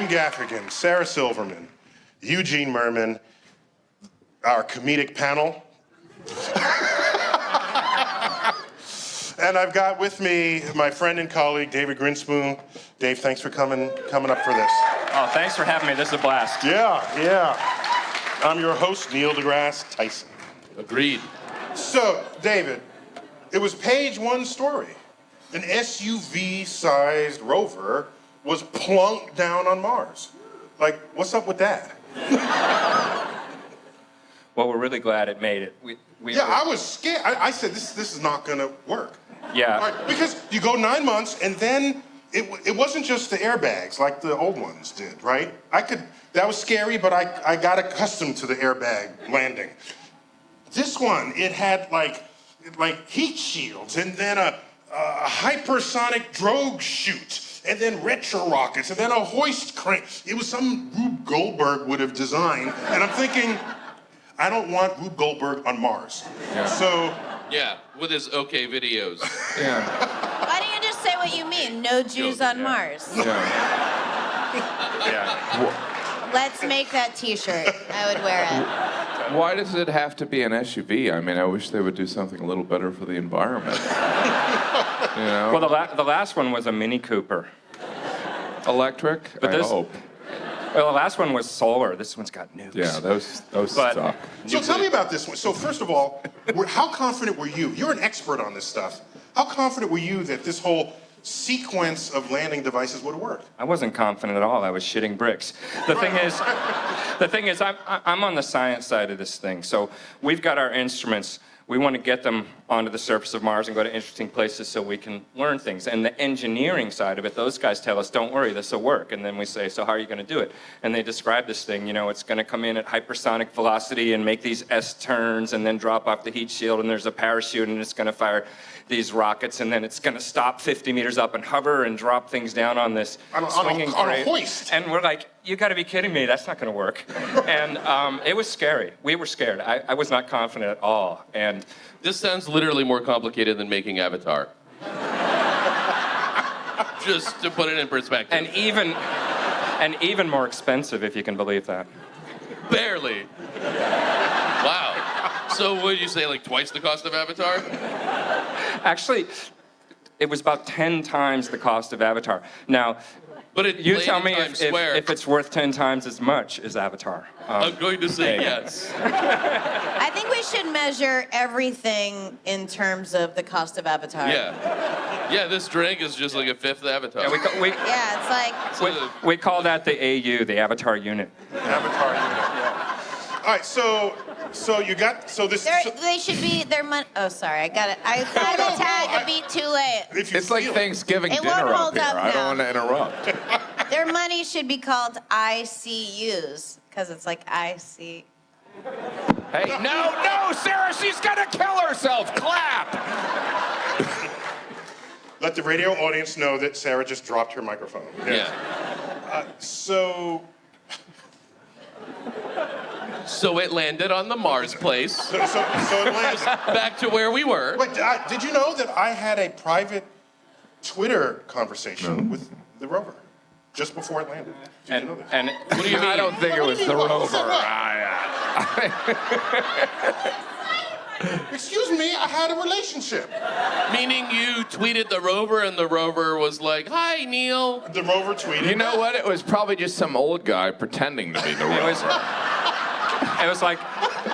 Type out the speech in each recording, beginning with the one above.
Jim Gaffigan, Sarah Silverman, Eugene Merman, our comedic panel. And I've got with me my friend and colleague, David Grinspoon. Dave, thanks for coming up for this. Oh, thanks for having me. This is a blast. Yeah. I'm your host, Neil deGrasse Tyson. Agreed. So, David, it was page one story. An SUV-sized rover was plunked down on Mars. Like, what's up with that? Well, we're really glad it made it. I was scared. I said, this is not going to work. Yeah. Right, because you go 9 months, and then it wasn't just the airbags like the old ones did, right? That was scary, but I got accustomed to the airbag landing. This one, it had like heat shields, and then a hypersonic drogue chute, and then retro rockets, and then a hoist crane. It was some Rube Goldberg would have designed, and I'm thinking, I don't want Rube Goldberg on Mars. Yeah. So. Yeah, with his okay videos. Yeah. Why don't you just say what you mean? No Jews on Mars. Yeah. Let's make that T-shirt. I would wear it. Why does it have to be an SUV? I mean, I wish they would do something a little better for the environment. You know? Well, the last one was a Mini Cooper. Electric? But I hope. Well, the last one was solar. This one's got nukes. Yeah, those But- suck. So tell me about this one. So first of all, how confident were you? You're an expert on this stuff. How confident were you that this whole sequence of landing devices would have worked? I wasn't confident at all. I was shitting bricks. The thing is, I'm on the science side of this thing. So we've got our instruments. We want to get them onto the surface of Mars and go to interesting places so we can learn things. And the engineering side of it, those guys tell us, don't worry, this will work. And then we say, so how are you going to do it? And they describe this thing, it's going to come in at hypersonic velocity and make these S-turns and then drop off the heat shield, and there's a parachute, and it's going to fire these rockets, and then it's going to stop 50 meters up and hover and drop things down on this swinging on a hoist. And we're like, you got to be kidding me, that's not going to work. And it was scary. We were scared. I was not confident at all. And This sounds literally more complicated than making Avatar. Just to put it in perspective. and even more expensive, if you can believe that. Barely. Wow. So what did you say, like twice the cost of Avatar? Actually, it was about 10 times the cost of Avatar. Now, But you tell me if it's worth 10 times as much as Avatar. I'm going to say yes. I think we should measure everything in terms of the cost of Avatar. Yeah, this drink is just like a fifth Avatar. Yeah, it's like... We call that the AU, the Avatar unit. Avatar unit, yeah. All right, so this. They should be their money. Oh, sorry, I got it. I got the tag a beat too late. It's like Thanksgiving It dinner won't up hold here. up I don't now. want to interrupt. Their money should be called ICUs because it's like IC. Hey, no, Sarah, she's gonna kill herself. Clap. Let the radio audience know that Sarah just dropped her microphone. Yeah. So it landed on the Mars place. So it lands. Back to where we were. Wait, did you know that I had a private Twitter conversation with the rover just before it landed? Did you know this? And What do you mean? I don't think it was the rover. Excuse me, I had a relationship. Meaning you tweeted the rover and the rover was like, "Hi, Neil." The rover tweeted. You know what? It was probably just some old guy pretending to be the rover. it was like,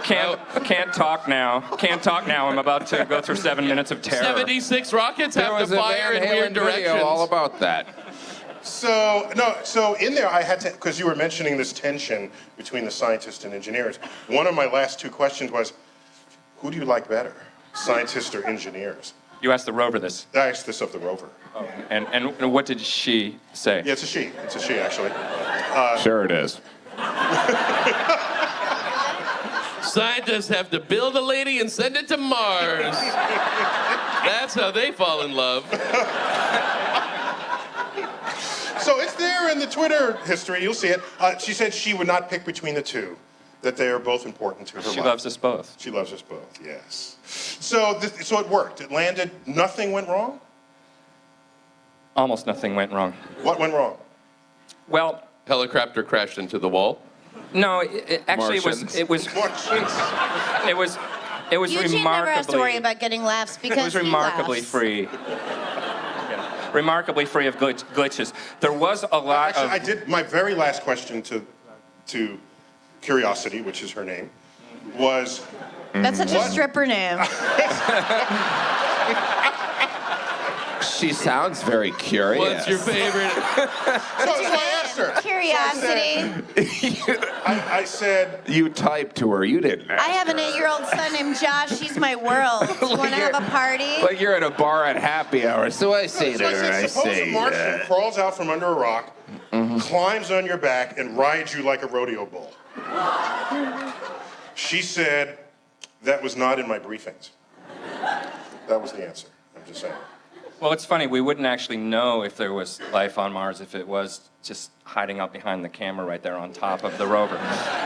can't talk now. Can't talk now. I'm about to go through 7 minutes of terror. 76 rockets There have was to a fire Van in weird Halen directions. video all about that. So in there I had to, because you were mentioning this tension between the scientists and engineers. One of my last two questions was, who do you like better, scientists or engineers? You asked the rover this. I asked this of the rover. Oh. And what did she say? Yeah, it's a she. It's a she, actually. Sure it is. Scientists have to build a lady and send it to Mars. That's how they fall in love. So it's there in the Twitter history. You'll see it. She said she would not pick between the two, that they are both important to her life. She loves us both. She loves us both, yes. So it worked. It landed. Nothing went wrong? Almost nothing went wrong. What went wrong? Well, helicopter crashed into the wall? No, actually Martians. it was Eugene never has to worry remarkably about getting laughs because it was he remarkably laughs. free. Yeah. Remarkably free of glitches. There was a lot Actually, of I did my very last question to Curiosity, which is her name, was That's such a What? stripper name. She sounds very curious. What's your favorite? so I asked her. Curiosity. I said, You typed to her. You didn't. I have an 8-year-old son named Josh. He's my world. Do you want to have a party? Like you're at a bar at happy hour. So I say to so I her, said, I suppose a say, Martian crawls out from under a rock, climbs on your back, and rides you like a rodeo bull. She said, that was not in my briefings. That was the answer. I'm just saying. Well, it's funny, we wouldn't actually know if there was life on Mars if it was just hiding out behind the camera right there on top of the rover.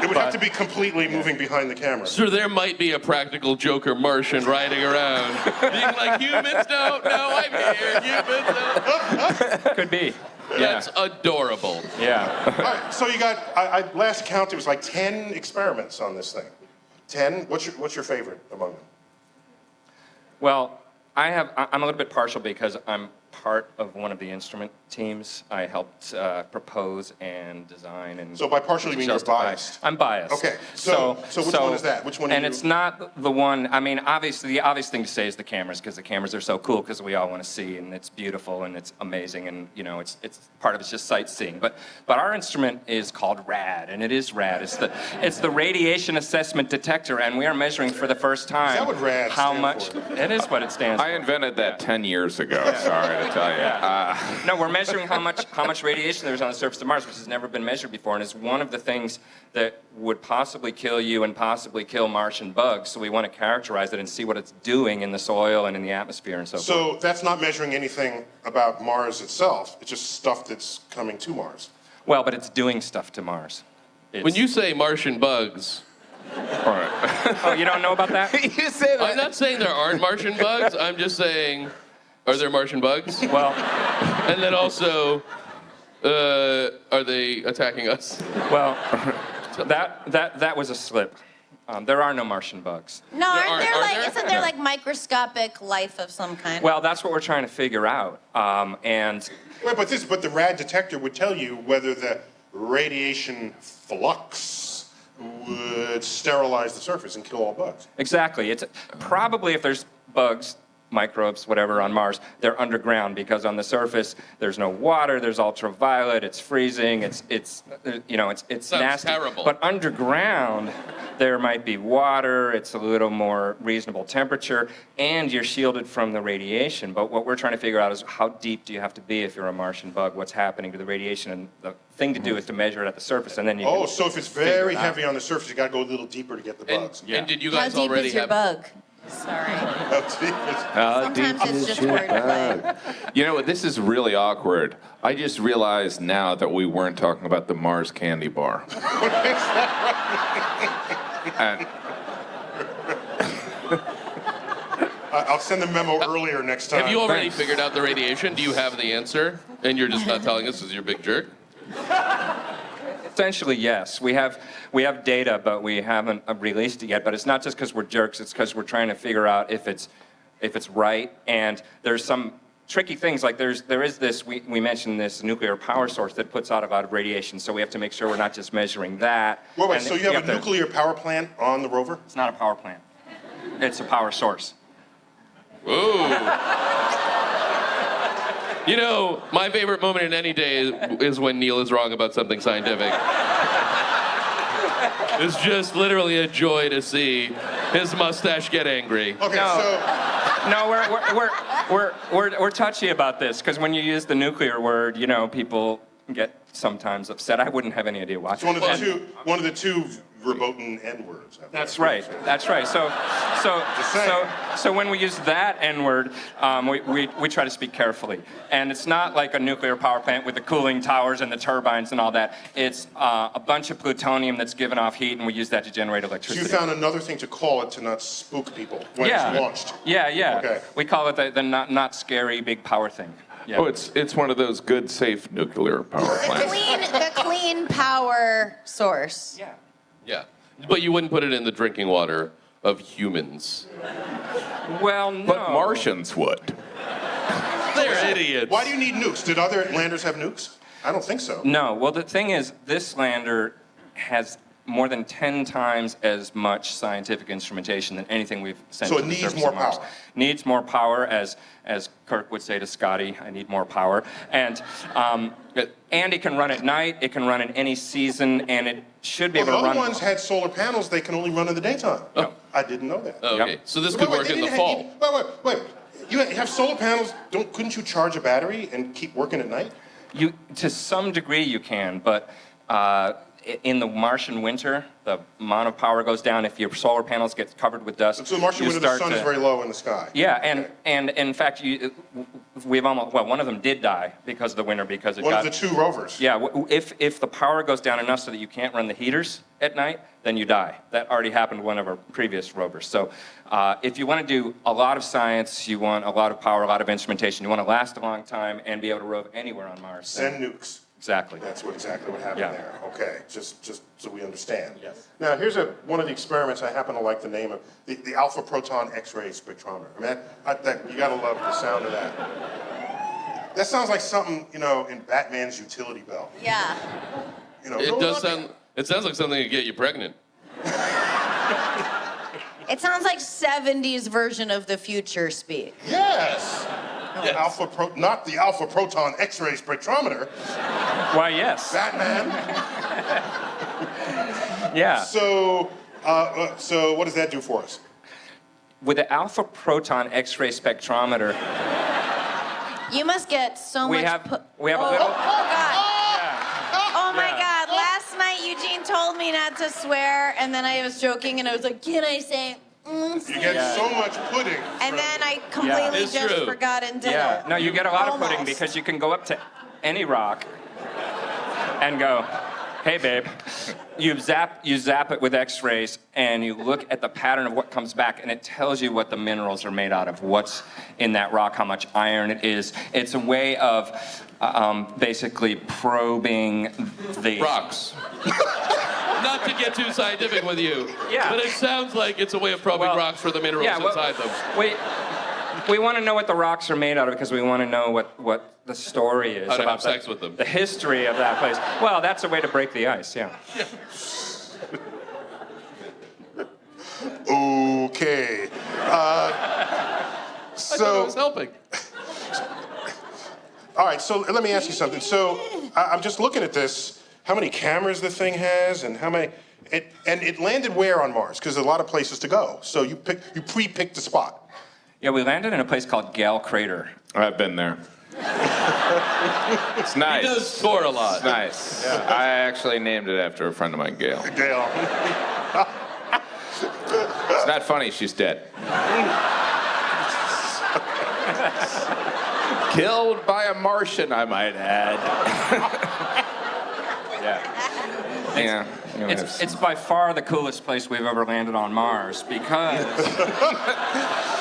It would have to be completely moving behind the camera. So there might be a practical Joker Martian riding around, being like, humans, no, I'm here, humans, no. Could be. Yeah. That's adorable. Yeah. All right, so you got, I last count, it was like 10 experiments on this thing. 10? What's your favorite among them? Well, I'm a little bit partial because I'm part of one of the instrument teams. I helped propose and design and. So by partial you mean you're justify. biased? I'm biased. Okay, so which one is that? Which one And do you- it's not the one. I mean, obviously, the obvious thing to say is the cameras because the cameras are so cool because we all want to see and it's beautiful and it's amazing and it's part of it's just sightseeing. But our instrument is called RAD and it is RAD. It's the radiation assessment detector and we are measuring for the first time. Is that what RAD how stand much? for? It is what it stands for. I invented that 10 years ago. Sorry to tell you. No, we're measuring how much radiation there's on the surface of Mars, which has never been measured before, and is one of the things that would possibly kill you and possibly kill Martian bugs. So we want to characterize it and see what it's doing in the soil and in the atmosphere and so forth. So that's not measuring anything about Mars itself. It's just stuff that's coming to Mars. Well, but it's doing stuff to Mars. When you say Martian bugs, Oh, you don't know about that? you say that. I'm not saying there aren't Martian bugs. I'm just saying, are there Martian bugs? Well, And then also, are they attacking us? well, that was a slip. There are no Martian bugs. No, aren't there are like, there? isn't there like microscopic life of some kind? Well, that's what we're trying to figure out. And Wait, but the RAD detector would tell you whether the radiation flux would sterilize the surface and kill all bugs. exactly, it's probably if there's bugs, microbes, whatever on Mars, they're underground because on the surface there's no water, there's ultraviolet, it's freezing, it's Sounds nasty. terrible. But underground there might be water, it's a little more reasonable temperature, and you're shielded from the radiation. But what we're trying to figure out is how deep do you have to be if you're a Martian bug? What's happening to the radiation? And the thing to do is to measure it at the surface, and then you Oh, can so if it's figure very it out. heavy on the surface, you got to go a little deeper to get the bugs. And did you How guys deep already is your have? bug? Sorry. How deep is- Sometimes it's just wordplay. You know what? This is really awkward. I just realized now that we weren't talking about the Mars candy bar. And I'll send the memo earlier next time. Have you already Thanks. figured out the radiation? Do you have the answer? And you're just not telling us because you're a big jerk? Essentially, yes. We have data, but we haven't released it yet. But it's not just because we're jerks. It's because we're trying to figure out if it's right. And there's some tricky things. Like there is this. We mentioned this nuclear power source that puts out a lot of radiation. So we have to make sure we're not just measuring that. Wait, And so you have a to- nuclear power plant on the rover? It's not a power plant. It's a power source. Ooh. You know, my favorite moment in any day is when Neil is wrong about something scientific. It's just literally a joy to see his mustache get angry. Okay, No. so We're touchy about this because when you use the nuclear word, people get sometimes upset. I wouldn't have any idea why. it's one of the two verboten N words. That's right. That's right. So when we use that N word, we try to speak carefully. And it's not like a nuclear power plant with the cooling towers and the turbines and all that. It's a bunch of plutonium that's given off heat, and we use that to generate So electricity. you found another thing to call it to not spook people when yeah. it's launched. Yeah. Okay. We call it the not scary big power thing. Yeah. Oh, it's one of those good, safe nuclear power plants. The clean power source. Yeah. Yeah. But you wouldn't put it in the drinking water of humans. Well, no. But Martians would. They're idiots. Why do you need nukes? Did other landers have nukes? I don't think so. No. Well, the thing is, this lander has more than 10 times as much scientific instrumentation than anything we've sent So to it the needs surface more of Mars. power. Needs more power, as Kirk would say to Scotty, I need more power. And it can run at night, it can run in any season, and it should be Well, the able to other run. ones had solar panels. They can only run in the daytime. Oh. I didn't know that. Okay, Yep. so this could work they in the didn't fall. Wait. You have solar panels. Couldn't you charge a battery and keep working at night? You, to some degree, you can, but in the Martian winter, the amount of power goes down. If your solar panels get covered with dust, So the Martian you winter, the start sun is to- very low in the sky. Yeah, Okay. and in fact, one of them did die because of the winter because it One got. of the two rovers. Yeah, if the power goes down enough so that you can't run the heaters at night, then you die. That already happened to one of our previous rovers. So if you want to do a lot of science, you want a lot of power, a lot of instrumentation, you want to last a long time and be able to rove anywhere on Mars. then- Send nukes. Exactly. That's exactly what happened Yeah. there. Okay, just so we understand. Yes. Now here's one of the experiments I happen to like the name of the alpha proton X-ray spectrometer. I mean, you gotta love the sound of that. That sounds like something in Batman's utility belt. Yeah. It does sound. It sounds like something to get you pregnant. It sounds like 70s version of the future speak. Yes. Yes. Not the alpha proton X-ray spectrometer. Why, yes. Batman. Yeah. So what does that do for us? With the alpha proton X-ray spectrometer, You must get so we much. have a little. Oh God. Yeah. Oh my Yeah. God. Last night Eugene told me not to swear, and then I was joking, and I was like, "Can I say?" You get Yeah. so much pudding. And then I completely It's just true. forgot and did Yeah. it. No, you get a lot of pudding Almost. because you can go up to any rock and go, "Hey, babe." You zap it with X-rays, and you look at the pattern of what comes back, and it tells you what the minerals are made out of, what's in that rock, how much iron it is. It's a way of basically probing the Rocks. Not to get too scientific with you, Yeah. but it sounds like it's a way of probing Well, rocks for the minerals yeah, well, inside them. We want to know what the rocks are made out of because we want to know what the story is How to about have sex with them. the history of that place. Well, that's a way to break the ice, yeah. Okay. I thought I was helping. All right, so let me ask you something. So I'm just looking at this, how many cameras the thing has and how many, and it landed where on Mars? Because there's a lot of places to go. So you pre-picked a spot. Yeah, we landed in a place called Gale Crater. I've been there. It's nice. He does score a lot. It's nice. I actually named it after a friend of mine, Gail. Dale. It's not funny, she's dead. Killed by a Martian, I might add. Yeah. Yeah. It's by far the coolest place we've ever landed on Mars because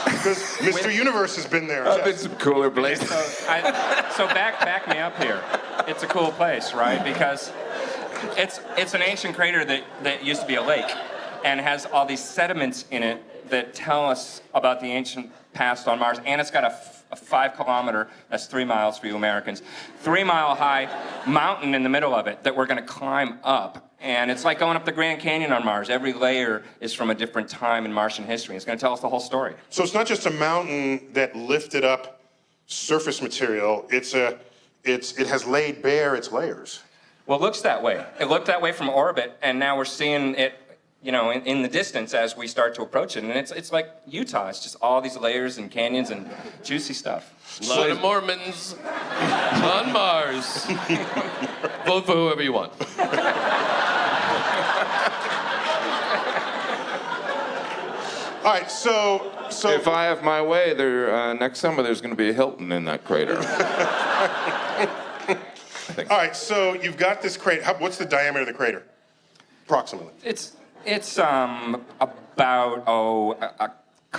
Because Mr. Universe has been there. I've been yes. some cooler places. so back me up here. It's a cool place, right? Because it's an ancient crater that used to be a lake and has all these sediments in it that tell us about the ancient past on Mars, and it's got a 5 kilometer, that's 3 miles for you Americans, 3 mile high mountain in the middle of it that we're going to climb up. And it's like going up the Grand Canyon on Mars. Every layer is from a different time in Martian history. It's going to tell us the whole story. So it's not just a mountain that lifted up surface material. It has laid bare its layers. Well, it looks that way. It looked that way from orbit, and now we're seeing it, in the distance as we start to approach it. And it's like Utah. It's just all these layers and canyons and juicy stuff. A lot of Mormons on Mars. Vote for whoever you want. All right, so If I have my way, next summer there's going to be a Hilton in that crater. all right, so you've got this crater. What's the diameter of the crater, approximately? It's about a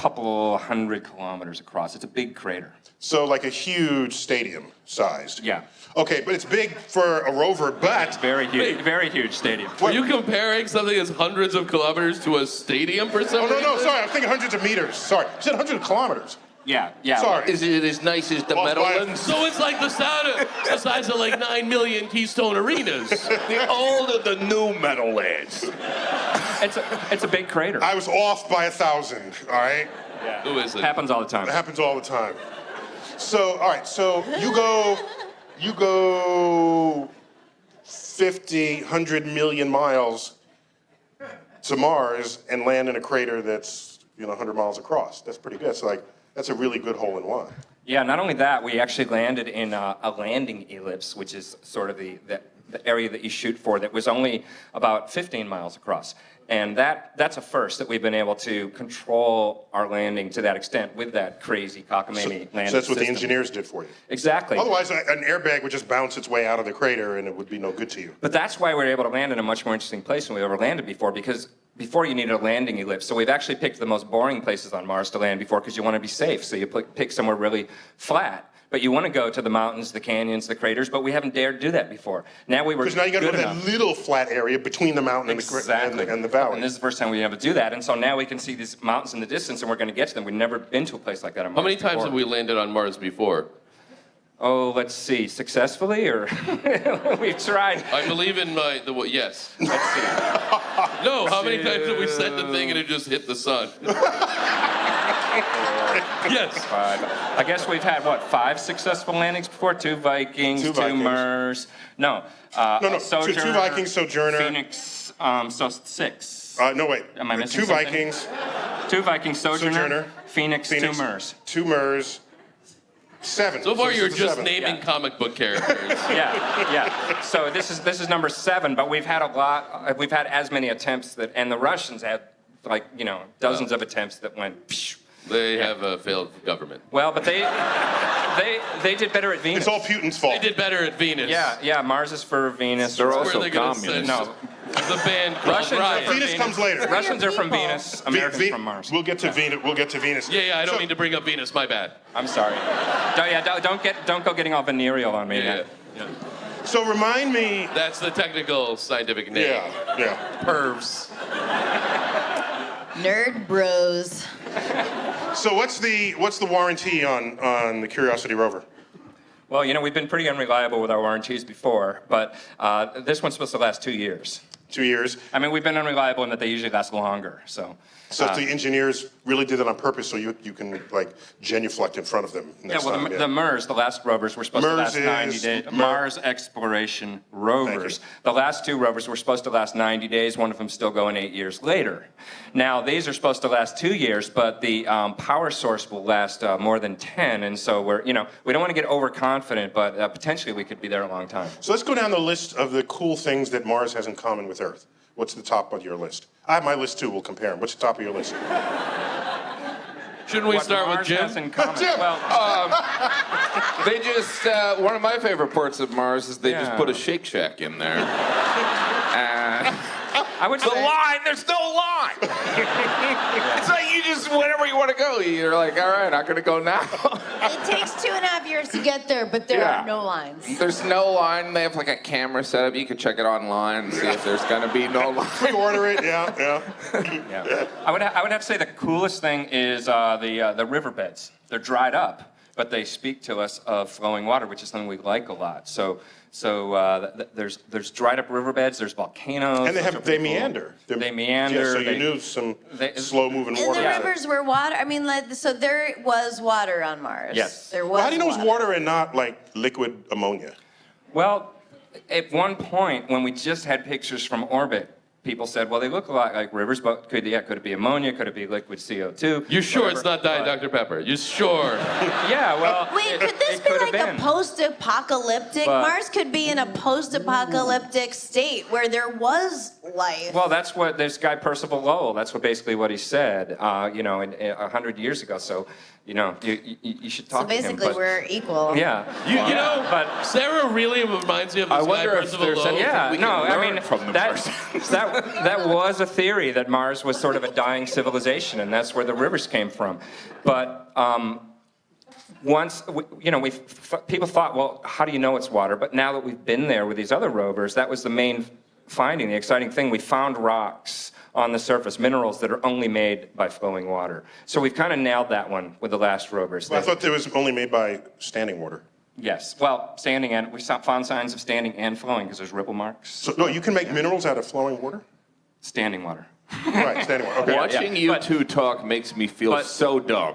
couple 100 kilometers across. It's a big crater. So like a huge stadium sized. Yeah. Okay, but it's big for a rover, but Very huge, Wait. very huge stadium. Are you comparing something that's hundreds of kilometers to a stadium for some oh no, reason? sorry, I was thinking hundreds of meters. Sorry, you said hundreds of kilometers. Yeah, yeah. Sorry. Is it as nice as the Off by- Meadowlands? So it's like the size of like 9 million Keystone Arenas. The old and the new Meadowlands. It's a big crater. I was off by 1,000. All right. Yeah. Who is it? Happens all the time. It happens all the time. So, all right, so you go 50, 100 million miles to Mars and land in a crater that's, 100 miles across. That's pretty good. So, that's a really good hole in one. Yeah, not only that, we actually landed in a landing ellipse, which is sort of the area that you shoot for, that was only about 15 miles across. And that's a first, that we've been able to control our landing to that extent with that crazy cockamamie landing So that's what the system. engineers did for you. Exactly. Otherwise, an airbag would just bounce its way out of the crater and it would be no good to you. But that's why we're able to land in a much more interesting place than we ever landed before, because before you needed a landing ellipse. So we've actually picked the most boring places on Mars to land before, because you want to be safe. So you pick somewhere really flat. But you want to go to the mountains, the canyons, the craters, but we haven't dared do that before. Now we were Because now you got to go good to that enough. little flat area between the mountain Exactly. and the valley. And this is the first time we ever do that. And so now we can see these mountains in the distance, and we're going to get to them. We've never been to a place like that on Mars How many times before. have we landed on Mars before? Oh, let's see. Successfully, or we've tried. I believe in yes. Let's see. No, how many times have we sent the thing and it just hit the sun? Yes. 5. I guess we've had, 5 successful landings before? 2 Vikings, Two 2 Vikings. MERS. No. No, Sojourner, two Vikings, Sojourner. Phoenix, so 6. No, wait. Am I missing Two something? Vikings, 2 Vikings, Sojourner, Sojourner, Phoenix, 2 Phoenix, MERS. 2 MERS, 7. So far, this you're is the just 7th. naming comic book characters. Yeah. So this is number 7, but we've had we've had as many attempts and the Russians had dozens of attempts that went. Psh. They have a failed government. Well, but they did better at Venus. It's all Putin's fault. They did better at Venus. Yeah. Mars is for Venus. They're Where also are they gonna communists. send No, the band called Russians are Riot. for Venus comes later. Russians are from People. Venus. Americans from Mars. We'll get to Venus. We'll get to Venus. Yeah, I don't So- mean to bring up Venus. My bad. I'm sorry. Don't go getting all venereal on me. Yeah. So remind me. That's the technical scientific name. Yeah. Pervs. Nerd bros. So what's the warranty on the Curiosity rover? Well, we've been pretty unreliable with our warranties before, but this one's supposed to last 2 years. 2 years. I mean, we've been unreliable in that they usually last longer. So. So the engineers really did that on purpose, so you can genuflect in front of them Yeah, next well, time. the MERS, the last rovers, were supposed to MERS last 90 is- days. MER- Mars Exploration Rovers. Thank The last 2 rovers were supposed to last 90 days. One of them still going 8 years later. Now, these are supposed to last 2 years, but the power source will last more than 10. And so we don't want to get overconfident, but potentially we could be there a long time. So let's go down the list of the cool things that Mars has in common with Earth. What's the top of your list? I have my list too. We'll compare them. What's the top of your list? Shouldn't we What start with Mars Jim? has in common. Jim! Well, They just, one of my favorite parts of Mars is they just Yeah. put a Shake Shack in there. I would The say. line, there's no line. It's like you just, whenever you want to go, you're like, all right, I'm going to go now. It takes 2.5 years to get there, but there Yeah. are no lines. There's no line. They have like a camera set up. You can check it online and see if there's going to be no line. Pre-order it. Yeah. Yeah. I would have to say the coolest thing is the riverbeds. They're dried up, but they speak to us of flowing water, which is something we like a lot. So there's dried up riverbeds. There's volcanoes. And those are they pretty cool. meander. They meander. Yeah, so they- you knew some they- slow-moving And water. the rivers were water. I mean, so there was water on Mars. Yes. There was. How do you know it's water and not like liquid ammonia? Well, at one point when we just had pictures from orbit, people said, well, they look a lot like rivers, but could it be ammonia? Could it be liquid CO2? You sure it's Whatever. not Diet But- Dr. Pepper? You sure? Yeah, well. Wait, could this it be could like have a been. post-apocalyptic? But- Mars could be in a post-apocalyptic state where there was life. Well, that's what this guy Percival Lowell. That's basically what he said. 100 years ago. So, you should talk So to him. basically, but- we're equal. Yeah. You know, but Sarah really reminds me of this I guy wonder if Percival there's Lowell. any- yeah, we no, can I learn mean from the that person. that that was a theory that Mars was sort of a dying civilization, and that's where the rivers came from. But people thought, well, how do you know it's water? But now that we've been there with these other rovers, that was the main finding, the exciting thing. We found rocks on the surface, minerals that are only made by flowing water. So we've kind of nailed that one with the last rovers. I thought it was only made by standing water. Yes, well, standing and we found signs of standing and flowing because there's ripple marks. So no, you can make minerals out of flowing water? Standing water. Right, standing water. Okay. Watching you two talk makes me feel so dumb.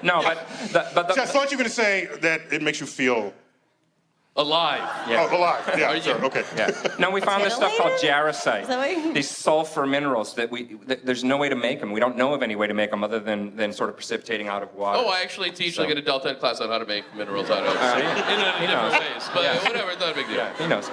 No, but See, I thought you were going to say that it makes you feel Alive. yeah. oh, alive. Yeah, sure. Okay. Yeah. No, we found this stuff called jarosite. Is that what you- These sulfur minerals that there's no way to make them. We don't know of any way to make them other than sort of precipitating out of water. Oh, I actually teach like an adult ed class on how to make minerals out of See? in a He different knows. ways. But Yeah. whatever, it's not a big deal. Yeah, he knows.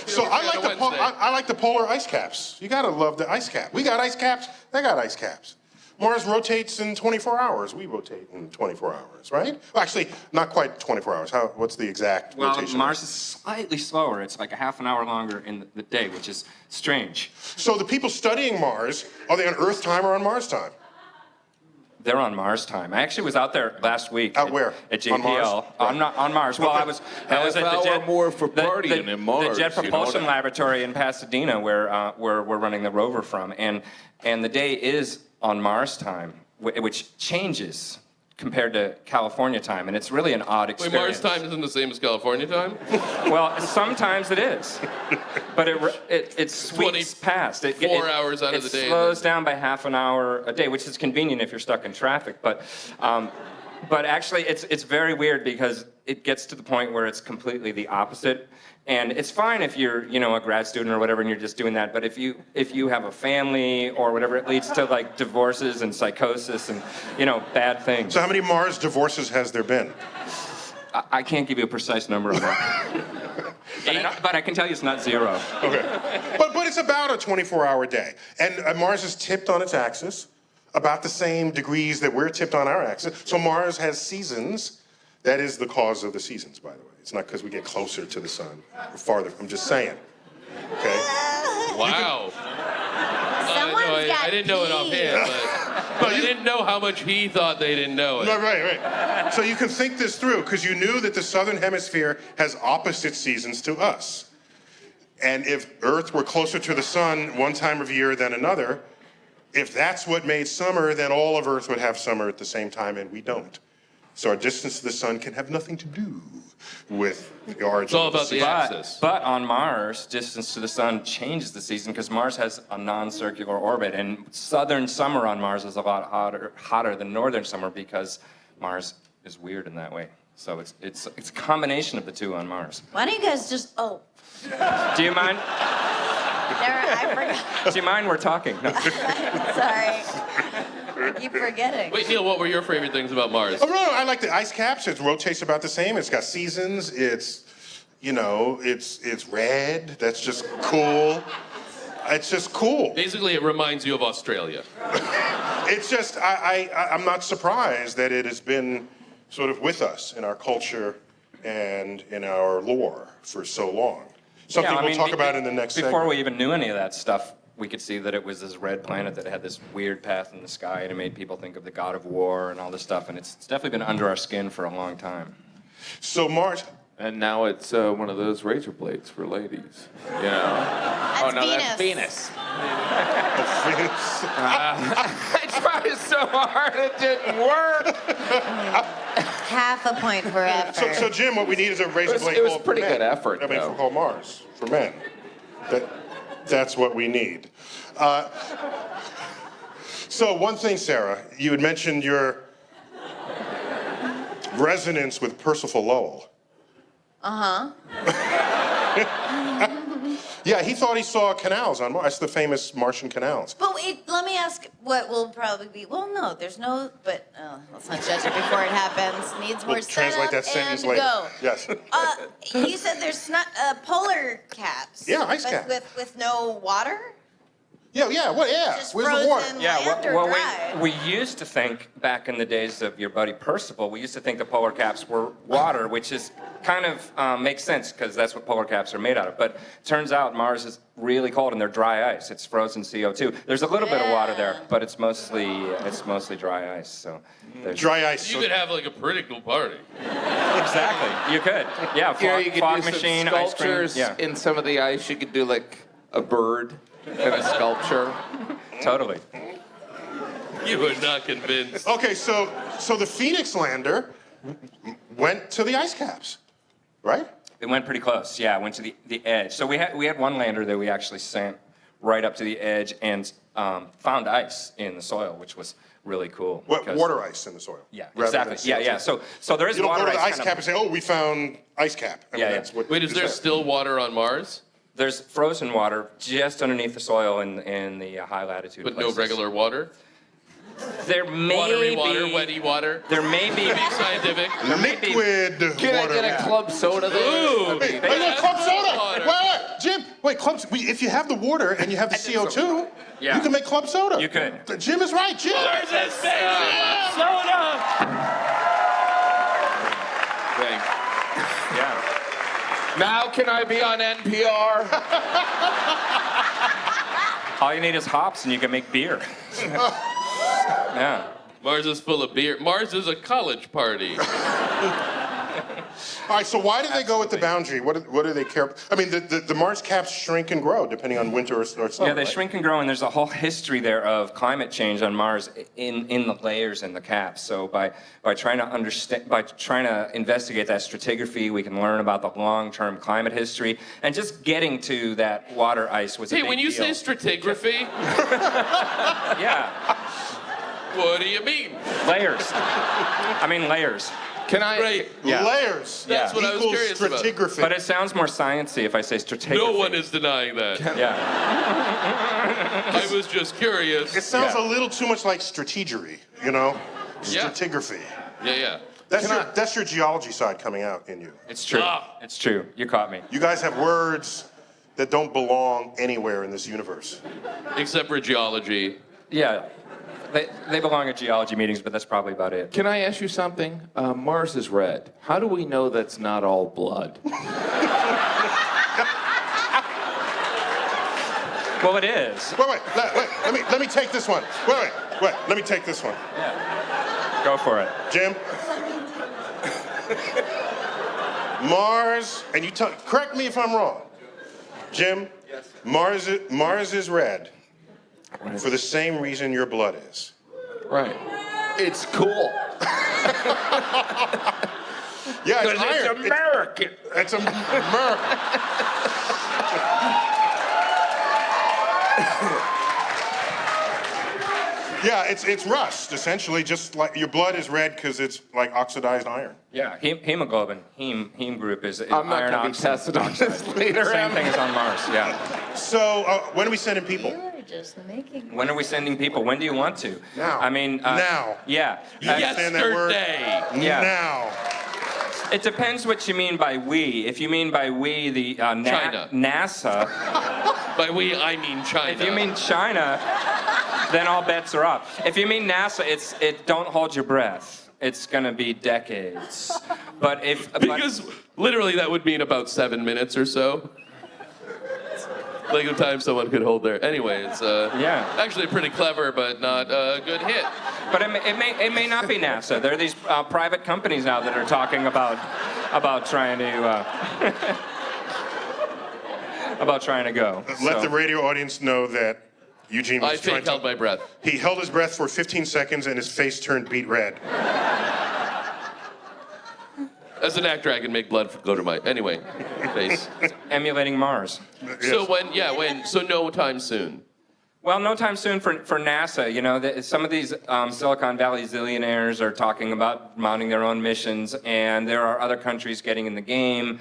So I like on a Wednesday. I like the polar ice caps. You gotta love the ice cap. We got ice caps. They got ice caps. Mars rotates in 24 hours. We rotate in 24 hours, right? Well, actually, not quite 24 hours. What's the exact Well, rotation? Mars is slightly slower. It's like a half an hour longer in the day, which is strange. So the people studying Mars, are they on Earth time or on Mars time? They're on Mars time. I actually was out there last week. Out where? At On JPL. Mars? I'm not on Mars. Well, I was at the Half hour jet. more for partying in Mars, The Jet you know Propulsion that. Laboratory in Pasadena, where we're running the rover from, and the day is on Mars time, which changes compared to California time, and it's really an odd Wait, experience. Mars time isn't the same as California time? Well, sometimes it is, but it sweeps past. 4 hours out of the day, It slows down by half an hour a day, which is convenient if you're stuck in traffic. But actually, it's very weird because it gets to the point where it's completely the opposite. And it's fine if you're, a grad student or whatever, and you're just doing that. But if you have a family or whatever, it leads to like divorces and psychosis and, bad things. So how many Mars divorces has there been? I can't give you a precise number on that. but I can tell you it's not zero. Okay. But it's about a 24-hour day. And Mars is tipped on its axis, about the same degrees that we're tipped on our axis. So Mars has seasons. That is the cause of the seasons, by the way. It's not because we get closer to the sun or farther. I'm just saying. Okay? Wow. Someone's got I didn't know it offhand, but I didn't know how much he thought they didn't know it. No, right. So you can think this through because you knew that the southern hemisphere has opposite seasons to us. And if Earth were closer to the sun one time of year than another, if that's what made summer, then all of Earth would have summer at the same time, and we don't. So our distance to the sun can have nothing to do with the origin. It's all of the about the season. axis. But on Mars, distance to the sun changes the season because Mars has a non-circular orbit, and southern summer on Mars is a lot hotter than northern summer because Mars is weird in that way. So it's a combination of the two on Mars. Why don't you guys just? Do you mind? I forgot. Do you mind we're talking? No. Sorry. I keep forgetting. Wait, Neil, what were your favorite things about Mars? Oh, no, I like the ice caps. It rotates about the same. It's got seasons. It's red. That's just cool. It's just cool. Basically, it reminds you of Australia. It's just, I'm not surprised that it has been sort of with us in our culture and in our lore for so long. Something Yeah, I we'll mean, talk about in the next Before segment. we even knew any of that stuff, we could see that it was this red planet that had this weird path in the sky, and it made people think of the god of war and all this stuff, and it's definitely been under our skin for a long time. So Mars, And now it's one of those razor blades for ladies. You know? That's That's Venus. Venus. I tried so hard, it didn't work. Half a point for effort. so Jim, what we need is a razor blade it was called pretty men. good effort, I mean, though. called Mars for men. That's what we need. So one thing, Sarah, you had mentioned your resonance with Percival Lowell. Yeah, he thought he saw canals on Mars. That's the famous Martian canals. But wait, let me ask what will probably be. Well, no, there's no. But let's not judge it before it happens. Needs more We'll translate that sentence and later. go. Yes. You said there's not polar caps. Yeah, ice but cap. with no water. Yeah. What? Yeah. Just Where's the frozen water? Yeah, land or well, dry? we used to think back in the days of your buddy Percival, we used to think the polar caps were water, which is kind of makes sense because that's what polar caps are made out of. But turns out Mars is really cold and they're dry ice. It's frozen CO2. There's a little bit of water there, but it's mostly dry ice. So there's Dry ice. You could have like a pretty cool party. exactly. You could. Yeah, fog, You could fog do some machine, ice cream. sculptures Yeah, in some of the ice. You could do like a bird and a sculpture. totally. You are not convinced. Okay, so the Phoenix lander went to the ice caps, right? It went pretty close. Yeah, it went to the edge. So we had one lander that we actually sent right up to the edge and found ice in the soil, which was really cool. What, because- water ice in the soil? Yeah, rather than exactly. Yeah, CO2. yeah. So there is You don't water go to the ice kind cap of- and say, "Oh, we found ice cap." I mean, Yeah, yeah. that's what Wait, is there still water on Mars? There's frozen water just underneath the soil in the high latitude But places. no regular water? There may Watery be water, wetty water? There may be. To be scientific. liquid Can water? I get a club soda there? Ooh. Hey, Hey, look, club soda. water. Wait, Jim. Wait, if you have the water and you have the CO2, Yeah. you can make club soda. You could. Jim is right. Jim. Thanks. Yeah. Now can I be on NPR? All you need is hops and you can make beer. Yeah. Mars is full of beer. Mars is a college party. All right, so why do they go with the boundary? What do they care? I mean, the Mars caps shrink and grow depending on winter or summer. Yeah, they right? shrink and grow, and there's a whole history there of climate change on Mars in the layers in the caps. So by trying to investigate that stratigraphy, we can learn about the long-term climate history, and just getting to that water ice was a Hey, big when you deal. say stratigraphy, Yeah, what do you mean? layers. I mean layers. Can I? Right. Yeah. Layers. That's what I was equals curious about. stratigraphy. But it sounds more sciencey if I say stratigraphy. No one is denying that. Yeah. I was just curious. It sounds Yeah. a little too much like strategery, you know? Yeah. Stratigraphy. Yeah. That's your geology side coming out in you. It's true. Ah. It's true. You caught me. You guys have words that don't belong anywhere in this universe. Except for geology. Yeah. They belong at geology meetings, but that's probably about it. Can I ask you something? Mars is red. How do we know that's not all blood? Well, it is. Wait, let me take this one. Wait, let me take this one. Go for it. Jim? Mars, and correct me if I'm wrong. Jim? Yes. Mars is red for the same reason your blood is. Right. It's cool. Yeah, it's Because it's iron. American. It's American. Yeah, it's rust, essentially, just like your blood is red because it's like oxidized iron. Yeah, hemoglobin, heme group is I'm not iron going to be oxide. tested on this later. Same thing as on Mars, yeah. So, when are we sending people? You're just making. When are we sending people? When do you want to? Now. I mean, Now. Yeah. You understand that word? Yesterday. Yeah. Now. It depends what you mean by we. If you mean by we, the China. NASA. By we, I mean China. If you mean China, then all bets are off. If you mean NASA, don't hold your breath. It's gonna be decades. But Because literally that would mean about 7 minutes or so. Like the time someone could hold their. Anyway, it's Yeah. actually pretty clever, but not a good hit. But it may not be NASA. There are these private companies now that are talking about trying to about trying to go. Let So- the radio audience know that Eugene I was trying fake held my breath. He held his breath for 15 seconds and his face turned beet red. As an actor, I can make blood go to my anyway face. emulating Mars. So so no time soon. Well, no time soon for NASA. You know, some of these Silicon Valley zillionaires are talking about mounting their own missions, and there are other countries getting in the game.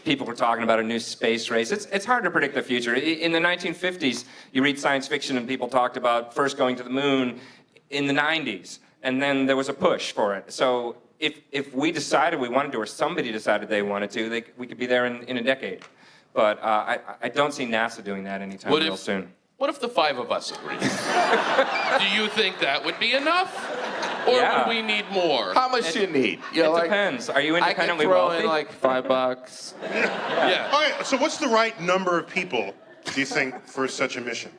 People are talking about a new space race. It's hard to predict the future. In the 1950s, you read science fiction, and people talked about first going to the moon in the 90s, and then there was a push for it. So if we decided we wanted to, or somebody decided they wanted to, we could be there in a decade. But I don't see NASA doing that anytime real soon. What if the 5 of us agree? Do you think that would be enough? Or Yeah. would we need more? How much do you need? You know, It depends. Are you I can independently throw wealthy? in like $5. Yeah. All right, so what's the right number of people, do you think, for such a mission?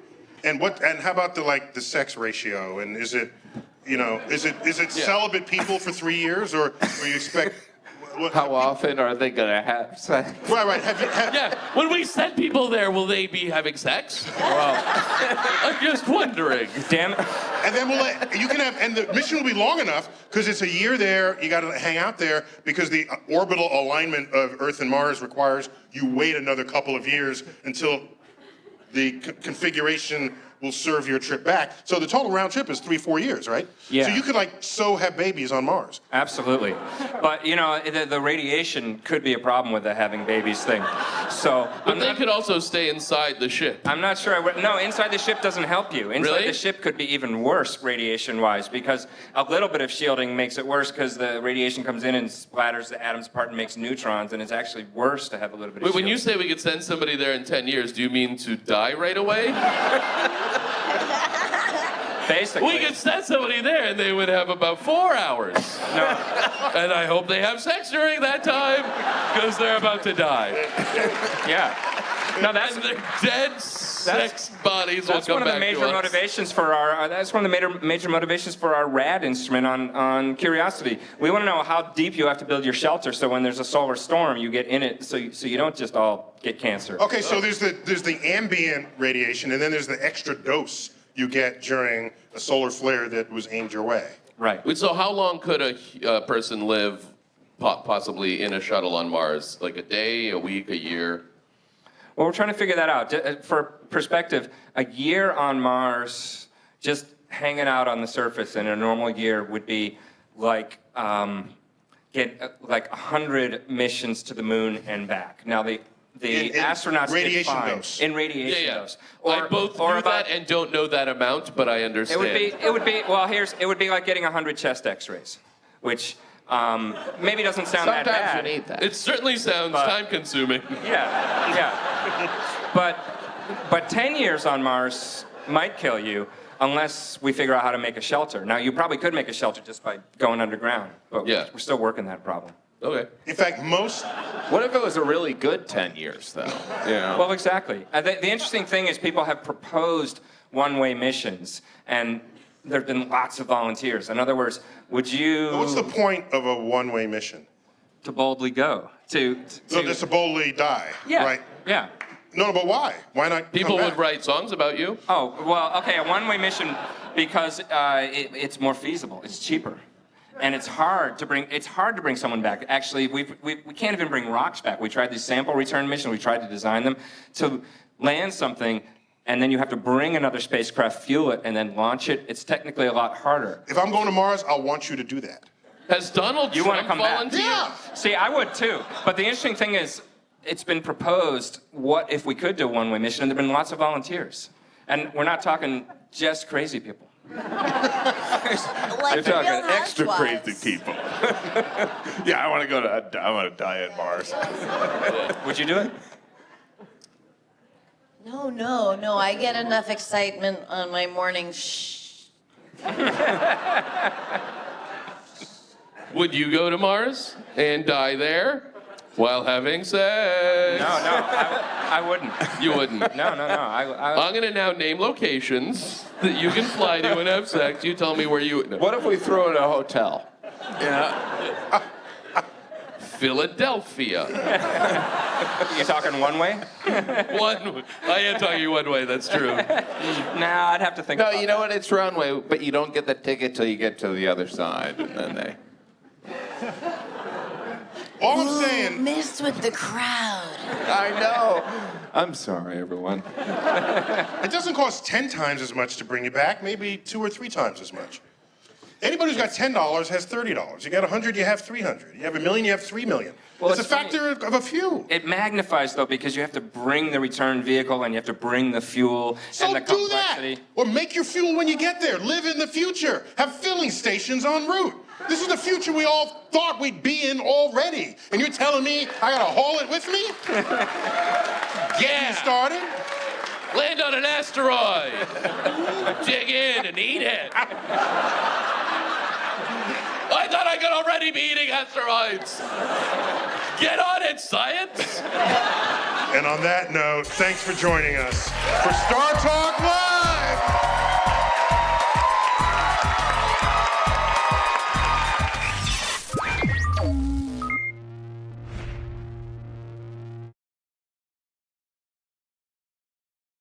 And how about the sex ratio? And is it celibate people for 3 years, or you expect? How often are they gonna have sex? Right. Yeah, when we send people there, will they be having sex? Well, I'm just wondering. Damn it. And then and the mission will be long enough because it's a year there. You got to hang out there because the orbital alignment of Earth and Mars requires you wait another couple of years until the configuration will serve your trip back. So the total round trip is 3-4 years, right? Yeah. So you could have babies on Mars. Absolutely. But, the radiation could be a problem with the having babies thing. So, But they could also stay inside the ship. I'm not sure. No, inside the ship doesn't help you. Inside Really? the ship could be even worse radiation-wise because a little bit of shielding makes it worse because the radiation comes in and splatters the atoms apart and makes neutrons, and it's actually worse to have a little bit of Wait, when you shielding. say we could send somebody there in 10 years, do you mean to die right away? Basically. We could send somebody there and they would have about 4 hours. No. And I hope they have sex during that time because they're about to die. Yeah. No, that's And their dead sex bodies will That's come one of the back major to us. motivations for our. That's one of the major motivations for our RAD instrument on Curiosity. We want to know how deep you have to build your shelter, so when there's a solar storm, you get in it, so you don't just all get cancer. Okay, so there's the ambient radiation, and then there's the extra dose you get during a solar flare that was aimed your way. Right. Wait, so how long could a person live possibly in a shuttle on Mars? Like a day, a week, a year? Well, we're trying to figure that out. For perspective, a year on Mars, just hanging out on the surface in a normal year would be like get like 100 missions to the moon and back. Now the In astronauts did radiation fine. dose. In radiation Yeah. dose. I both knew that and don't know that amount, but I understand. It would be like getting 100 chest X-rays, which maybe doesn't sound that Sometimes bad. you need that. It certainly sounds But- time-consuming. Yeah. But 10 years on Mars might kill you unless we figure out how to make a shelter. Now, you probably could make a shelter just by going underground, but Yeah. we're still working that problem. Okay. In fact, most What if it was a really good 10 years, though? You know? Well, exactly. The interesting thing is people have proposed one-way missions, and there have been lots of volunteers. In other words, would you... what's the point of a one-way mission? To boldly go. So just to boldly die, Yeah. right? Yeah. No, but why? Why not? People come would back? write songs about you. Oh, well, okay, a one-way mission because it's more feasible. It's cheaper. And it's hard to bring someone back. Actually, we can't even bring rocks back. We tried these sample return missions. We tried to design them to land something, and then you have to bring another spacecraft, fuel it, and then launch it. It's technically a lot harder. If I'm going to Mars, I want you to do that. Has Donald You wanna Trump come back? volunteered? Yeah. See, I would too. But the interesting thing is, it's been proposed, what if we could do a one-way mission, and there have been lots of volunteers. And we're not talking just crazy people. Like You're the talking Real extra Housewives. crazy people. Yeah, I want to die at Mars. Would you do it? No. I get enough excitement on my morning Would you go to Mars and die there while having sex? No, I wouldn't. You wouldn't. No. I'm gonna now name locations that you can fly to and have sex. You tell me where you. No. What if we throw in a hotel? Yeah. Philadelphia. You're talking one way? I am talking one way. That's true. Nah, I'd have to think No, about you know what? It's runway, but you don't get the ticket till you get to the other side, and then they. All I'm saying, messed with the crowd. I know. I'm sorry, everyone. it doesn't cost 10 times as much to bring you back, maybe 2 or 3 times as much. Anybody who's got $10 has $30. You got 100, you have 300. You have $1 million, you have 3 million. Well, it's a it's funny. factor of a few. It magnifies, though, because you have to bring the return vehicle and you have to bring the fuel So and the do that. complexity. Or make your fuel when you get there. Live in the future. Have filling stations en route. This is the future we all thought we'd be in already. And you're telling me I gotta haul it with me? Getting you started? Land on an asteroid. Dig in and eat it. I thought I could already be eating asteroids. Get on it, science. And on that note, thanks for joining us for Star Talk Live.